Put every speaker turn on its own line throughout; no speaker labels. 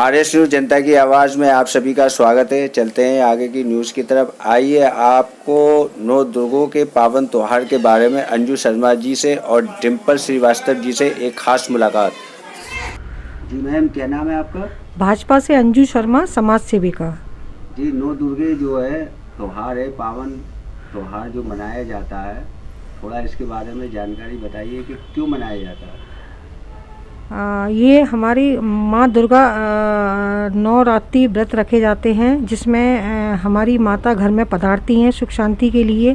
RS news जनता की आवाज़ में आप सभी का स्वागत है। चलते हैं आगे की न्यूज़ की तरफ। आइए आपको नौ दुर्गों के पावन त्योहार के बारे में अंजू शर्मा जी से और डिम्पल श्रीवास्तव जी से एक खास मुलाकात। जी मैम, क्या नाम है आपका?
भाजपा से अंजू शर्मा, समाज सेविका।
जी, नौ दुर्गे जो है त्योहार है, पावन त्योहार जो मनाया जाता है, थोड़ा इसके बारे में जानकारी बताइए कि क्यों मनाया जाता है।
ये हमारी माँ दुर्गा नवरात्रि व्रत रखे जाते हैं, जिसमें हमारी माता घर में पधारती हैं सुख शांति के लिए।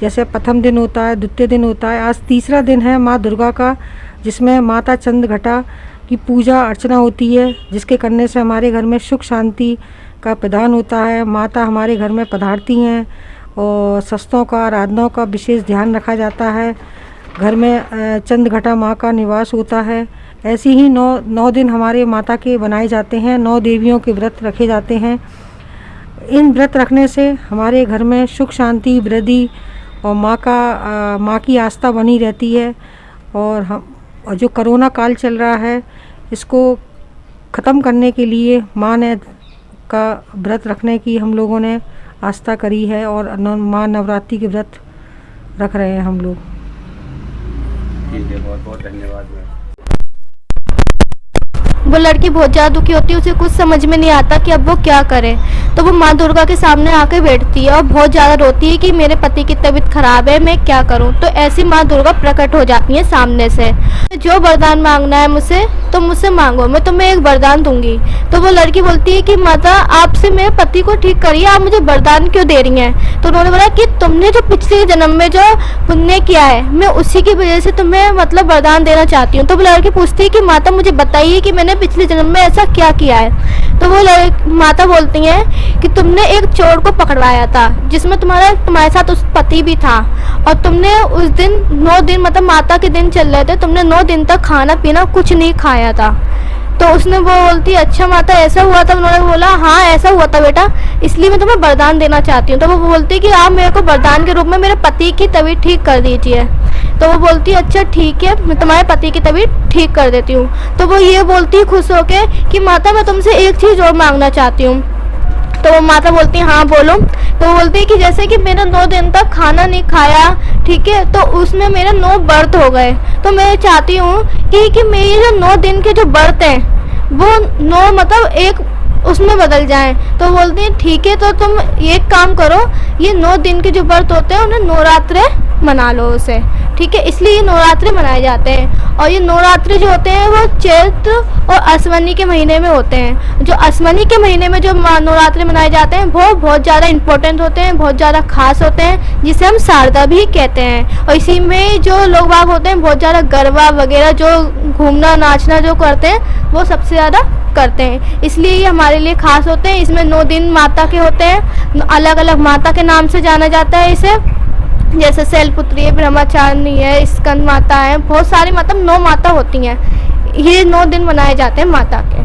जैसे प्रथम दिन होता है, द्वितीय दिन होता है, आज तीसरा दिन है माँ दुर्गा का, जिसमें माता चंद घटा की पूजा अर्चना होती है, जिसके करने से हमारे घर में सुख शांति का प्रदान होता है। माता हमारे घर में पधारती हैं और शस्त्रों का, आराधनाओं का विशेष ध्यान रखा जाता है। घर में चंद घटा माँ का निवास होता है। ऐसे ही नौ दिन हमारे माता के बनाए जाते हैं। 9 देवियों के व्रत रखे जाते हैं। इन व्रत रखने से हमारे घर में सुख शांति, वृद्धि और माँ की आस्था बनी रहती है। और जो कोरोना काल चल रहा है, इसको ख़त्म करने के लिए माँ ने का व्रत रखने की हम लोगों ने आस्था करी है और माँ नवरात्रि के व्रत रख रहे हैं हम लोग।
ठीक है, बहुत बहुत धन्यवाद।
वो लड़की बहुत ज़्यादा दुखी होती है, उसे कुछ समझ में नहीं आता कि अब वो क्या करे। तो वो माँ दुर्गा के सामने आके बैठती है और बहुत ज़्यादा रोती है कि मेरे पति की तबीयत खराब है, मैं क्या करूँ। तो ऐसी माँ दुर्गा प्रकट हो जाती है सामने से। जो वरदान मांगना है मुझसे, तो मुझसे मांगो, मैं तुम्हें एक वरदान दूंगी। तो वो लड़की बोलती है कि माता, आपसे मेरे पति को ठीक करिए, आप मुझे वरदान क्यों दे रही हैं। तो उन्होंने बोला कि तुमने जो पिछले जन्म में जो पुण्य किया है, मैं उसी की वजह से तुम्हें मतलब वरदान देना चाहती हूँ। तो वो लड़की पूछती है कि माता मुझे बताइए कि मैंने पिछले जन्म में ऐसा क्या किया है। तो वो माता बोलती हैं कि तुमने एक चोर को पकड़वाया था, जिसमें तुम्हारे साथ उस पति भी था, और तुमने उस दिन 9 दिन मतलब माता के दिन चल रहे थे, तुमने 9 दिन तक खाना पीना कुछ नहीं खाया था। तो उसने वो बोलती, अच्छा माता ऐसा हुआ था। उन्होंने बोला हाँ ऐसा हुआ था बेटा, इसलिए मैं तुम्हें वरदान देना चाहती हूँ। तो वो बोलती कि आप मेरे को वरदान के रूप में मेरे पति की तबीयत ठीक कर दीजिए। तो वो बोलती अच्छा ठीक है, मैं तुम्हारे पति की तबीयत ठीक कर देती हूँ। तो वो ये बोलती खुश होके कि माता मैं तुमसे एक चीज़ और मांगना चाहती हूँ। तो वो माता बोलती है हाँ बोलो। तो वो बोलती है कि जैसे कि मैंने 9 दिन तक खाना नहीं खाया, ठीक है, तो उसमें मेरे 9 व्रत हो गए। तो मैं चाहती हूँ कि मेरे जो 9 दिन के जो व्रत हैं वो 9 मतलब एक उसमें बदल जाएं। तो बोलती है ठीक है, तो तुम एक काम करो, ये 9 दिन के जो व्रत होते हैं उन्हें नवरात्रे मना लो उसे, ठीक है। इसलिए ये नवरात्रि मनाए जाते हैं। और ये नवरात्रि जो होते हैं वो चैत्र और अश्वनी के महीने में होते हैं। जो अश्वनी के महीने में जो नवरात्रि मनाए जाते हैं वो बहुत ज़्यादा इंपॉर्टेंट होते हैं, बहुत ज़्यादा खास होते हैं, जिसे हम शारदा भी कहते हैं। और इसी में जो लोग बाग होते हैं बहुत ज़्यादा गरबा वगैरह जो घूमना नाचना जो करते हैं वो सबसे ज़्यादा करते हैं, इसलिए ये हमारे लिए खास होते हैं। इसमें 9 दिन माता के होते हैं, अलग अलग माता के नाम से जाना जाता है इसे, जैसे शैलपुत्री है, ब्रह्मचारिणी है, स्कंद माता है, बहुत सारी मतलब 9 माता होती हैं। ये 9 दिन मनाए जाते हैं माता के।